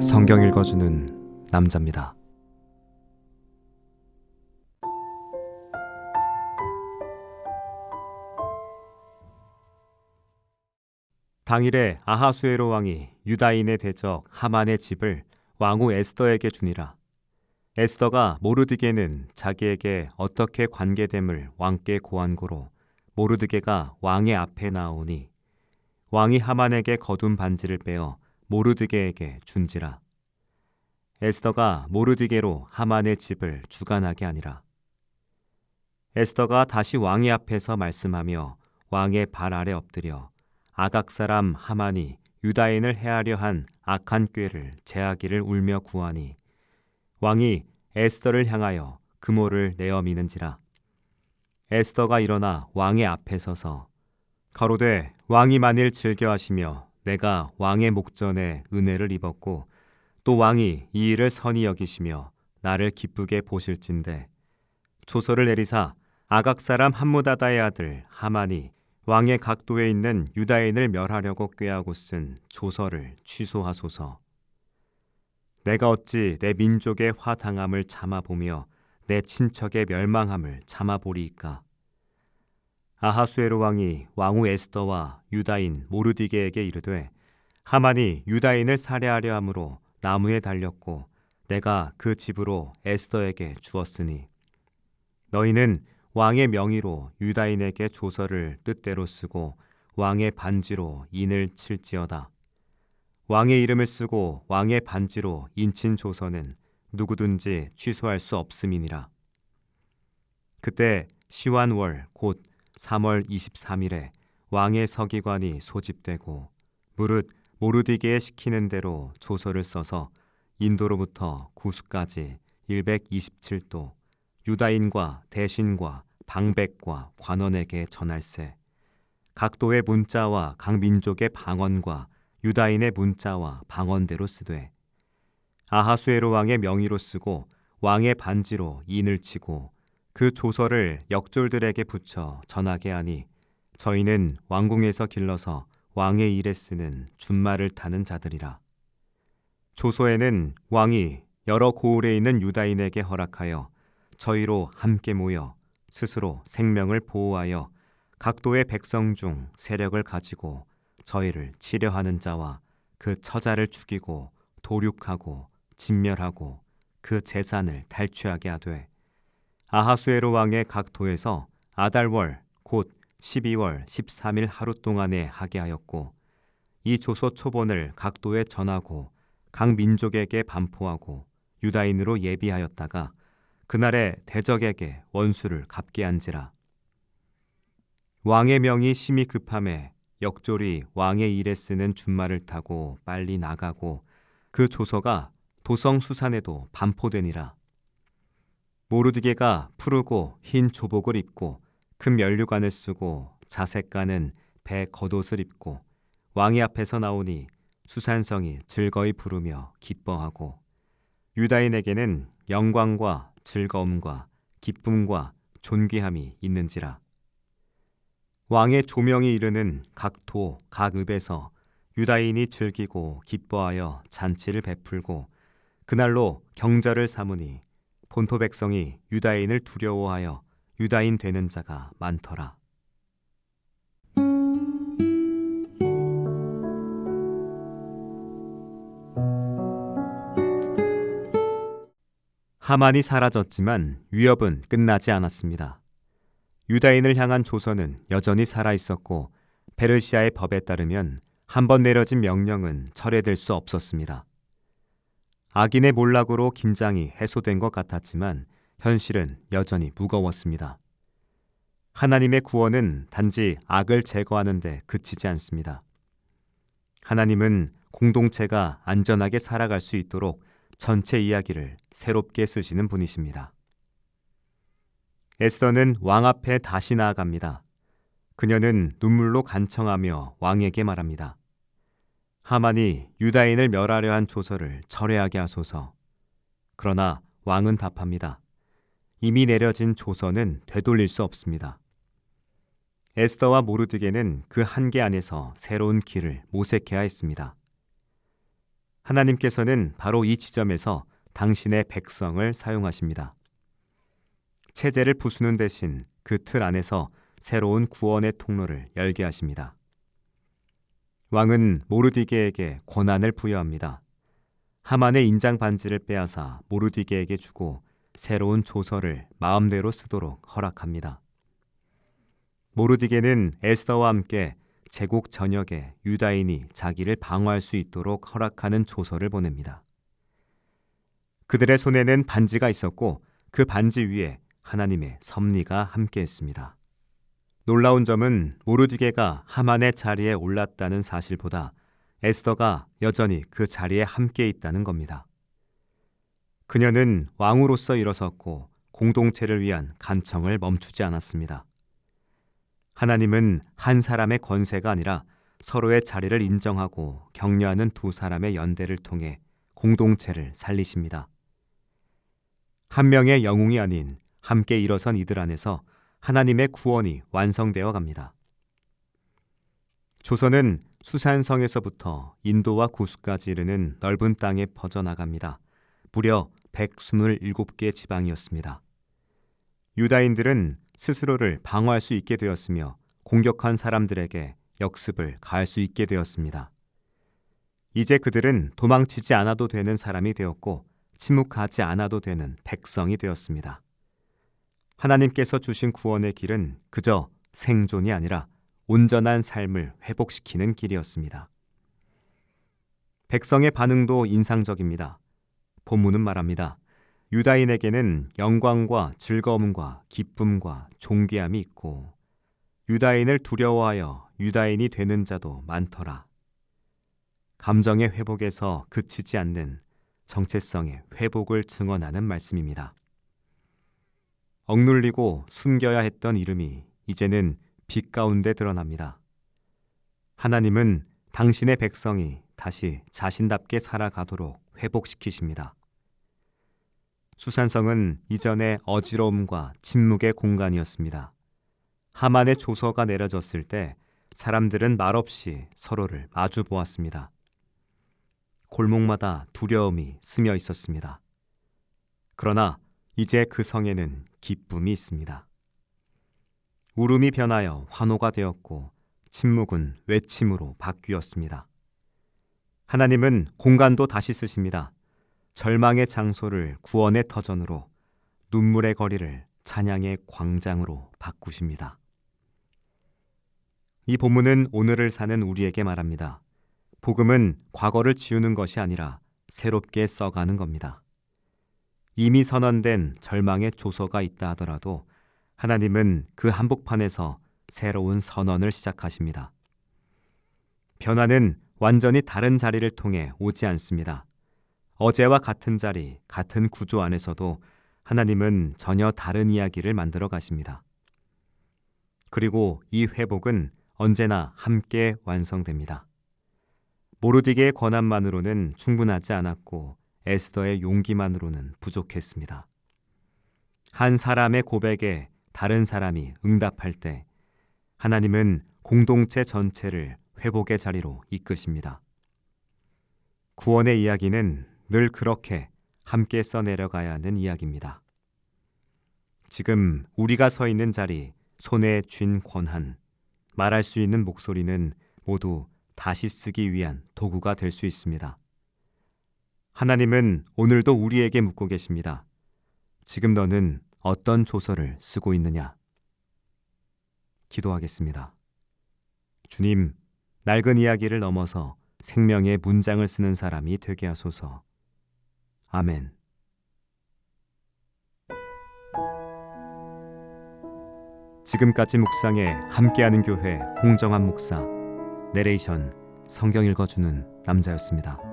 성경 읽어주는 남자입니다. 당일에 아하수에로 왕이 유다인의 대적 하만의 집을 왕후 에스더에게 주니라. 에스더가 모르드게는 자기에게 어떻게 관계됨을 왕께 고한고로 모르드게가 왕의 앞에 나오니 왕이 하만에게 거둔 반지를 빼어 모르드게에게 준지라. 에스더가 모르드게로 하만의 집을 주관하게 하니라. 에스더가 다시 왕의 앞에서 말씀하며 왕의 발 아래 엎드려 아각 사람 하만이 유다인을 해하려 한 악한 꾀를 제하기를 울며 구하니 왕이 에스더를 향하여 금호를 내어 미는지라. 에스더가 일어나 왕의 앞에 서서 가로되 왕이 만일 즐겨하시며 내가 왕의 목전에 은혜를 입었고 또 왕이 이 일을 선히 여기시며 나를 기쁘게 보실진대 조서를 내리사 아각 사람 함무다다의 아들 하만이 왕의 각도에 있는 유다인을 멸하려고 꾀하고 쓴 조서를 취소하소서. 내가 어찌 내 민족의 화당함을 참아보며 내 친척의 멸망함을 참아보리이까. 아하수에로 왕이 왕후 에스더와 유다인 모르디게에게 이르되 하만이 유다인을 살해하려 함으로 나무에 달렸고 내가 그 집으로 에스더에게 주었으니 너희는 왕의 명의로 유다인에게 조서를 뜻대로 쓰고 왕의 반지로 인을 칠지어다. 왕의 이름을 쓰고 왕의 반지로 인친 조서는 누구든지 취소할 수 없음이니라. 그때 시완월 곧 3월 23일에 왕의 서기관이 소집되고 무릇 모르디게에 시키는 대로 조서를 써서 인도로부터 구스까지 127도 유다인과 대신과 방백과 관원에게 전할세. 각 도의 문자와 각 민족의 방언과 유다인의 문자와 방언대로 쓰되 아하수에로 왕의 명의로 쓰고 왕의 반지로 인을 치고 그 조서를 역졸들에게 붙여 전하게 하니 저희는 왕궁에서 길러서 왕의 일에 쓰는 준말을 타는 자들이라. 조서에는 왕이 여러 고을에 있는 유다인에게 허락하여 저희로 함께 모여 스스로 생명을 보호하여 각도의 백성 중 세력을 가지고 저희를 치려하는 자와 그 처자를 죽이고 도륙하고 진멸하고 그 재산을 탈취하게 하되 아하수에로 왕의 각도에서 아달월 곧 12월 13일 하루 동안에 하게 하였고 이 조서 초본을 각도에 전하고 각 민족에게 반포하고 유다인으로 예비하였다가 그날에 대적에게 원수를 갚게 한지라. 왕의 명이 심히 급함에 역졸이 왕의 일에 쓰는 준말을 타고 빨리 나가고 그 조서가 도성 수산에도 반포되니라. 모르드게가 푸르고 흰 조복을 입고 큰 면류관을 쓰고 자색가는 배 겉옷을 입고 왕의 앞에서 나오니 수산성이 즐거이 부르며 기뻐하고 유다인에게는 영광과 즐거움과 기쁨과 존귀함이 있는지라. 왕의 조명이 이르는 각 도, 각 읍에서 유다인이 즐기고 기뻐하여 잔치를 베풀고 그날로 경절을 삼으니 본토 백성이 유다인을 두려워하여 유다인 되는 자가 많더라. 하만이 사라졌지만 위협은 끝나지 않았습니다. 유다인을 향한 조서는 여전히 살아있었고 페르시아의 법에 따르면 한 번 내려진 명령은 철회될 수 없었습니다. 악인의 몰락으로 긴장이 해소된 것 같았지만 현실은 여전히 무거웠습니다. 하나님의 구원은 단지 악을 제거하는 데 그치지 않습니다. 하나님은 공동체가 안전하게 살아갈 수 있도록 전체 이야기를 새롭게 쓰시는 분이십니다. 에스더는 왕 앞에 다시 나아갑니다. 그녀는 눈물로 간청하며 왕에게 말합니다. 하만이 유다인을 멸하려 한 조서를 철회하게 하소서. 그러나 왕은 답합니다. 이미 내려진 조서는 되돌릴 수 없습니다. 에스더와 모르드게는 그 한계 안에서 새로운 길을 모색해야 했습니다. 하나님께서는 바로 이 지점에서 당신의 백성을 사용하십니다. 체제를 부수는 대신 그 틀 안에서 새로운 구원의 통로를 열게 하십니다. 왕은 모르디게에게 권한을 부여합니다. 하만의 인장 반지를 빼앗아 모르디게에게 주고 새로운 조서를 마음대로 쓰도록 허락합니다. 모르디게는 에스더와 함께 제국 전역에 유다인이 자기를 방어할 수 있도록 허락하는 조서를 보냅니다. 그들의 손에는 반지가 있었고 그 반지 위에 하나님의 섭리가 함께했습니다. 놀라운 점은 모르디게가 하만의 자리에 올랐다는 사실보다 에스더가 여전히 그 자리에 함께 있다는 겁니다. 그녀는 왕으로서 일어섰고 공동체를 위한 간청을 멈추지 않았습니다. 하나님은 한 사람의 권세가 아니라 서로의 자리를 인정하고 격려하는 두 사람의 연대를 통해 공동체를 살리십니다. 한 명의 영웅이 아닌 함께 일어선 이들 안에서 하나님의 구원이 완성되어 갑니다. 조선은 수산성에서부터 인도와 구스까지 이르는 넓은 땅에 퍼져나갑니다. 무려 127개 지방이었습니다. 유다인들은 스스로를 방어할 수 있게 되었으며 공격한 사람들에게 역습을 가할 수 있게 되었습니다. 이제 그들은 도망치지 않아도 되는 사람이 되었고 침묵하지 않아도 되는 백성이 되었습니다. 하나님께서 주신 구원의 길은 그저 생존이 아니라 온전한 삶을 회복시키는 길이었습니다. 백성의 반응도 인상적입니다. 본문은 말합니다. 유다인에게는 영광과 즐거움과 기쁨과 존귀함이 있고 유다인을 두려워하여 유다인이 되는 자도 많더라. 감정의 회복에서 그치지 않는 정체성의 회복을 증언하는 말씀입니다. 억눌리고 숨겨야 했던 이름이 이제는 빛 가운데 드러납니다. 하나님은 당신의 백성이 다시 자신답게 살아가도록 회복시키십니다. 수산성은 이전에 어지러움과 침묵의 공간이었습니다. 하만의 조서가 내려졌을 때 사람들은 말없이 서로를 마주 보았습니다. 골목마다 두려움이 스며 있었습니다. 그러나 이제 그 성에는 기쁨이 있습니다. 울음이 변하여 환호가 되었고 침묵은 외침으로 바뀌었습니다. 하나님은 공간도 다시 쓰십니다. 절망의 장소를 구원의 터전으로, 눈물의 거리를 찬양의 광장으로 바꾸십니다. 이 본문은 오늘을 사는 우리에게 말합니다. 복음은 과거를 지우는 것이 아니라 새롭게 써가는 겁니다. 이미 선언된 절망의 조서가 있다 하더라도 하나님은 그 한복판에서 새로운 선언을 시작하십니다. 변화는 완전히 다른 자리를 통해 오지 않습니다. 어제와 같은 자리, 같은 구조 안에서도 하나님은 전혀 다른 이야기를 만들어 가십니다. 그리고 이 회복은 언제나 함께 완성됩니다. 모르디게의 권한만으로는 충분하지 않았고 에스더의 용기만으로는 부족했습니다. 한 사람의 고백에 다른 사람이 응답할 때 하나님은 공동체 전체를 회복의 자리로 이끄십니다. 구원의 이야기는 늘 그렇게 함께 써내려가야 하는 이야기입니다. 지금 우리가 서 있는 자리, 손에 쥔 권한, 말할 수 있는 목소리는 모두 다시 쓰기 위한 도구가 될 수 있습니다. 하나님은 오늘도 우리에게 묻고 계십니다. 지금 너는 어떤 조서를 쓰고 있느냐? 기도하겠습니다. 주님, 낡은 이야기를 넘어서 생명의 문장을 쓰는 사람이 되게 하소서. 아멘. 지금까지 묵상에 함께하는 교회 홍정한 목사, 내레이션 성경 읽어주는 남자였습니다.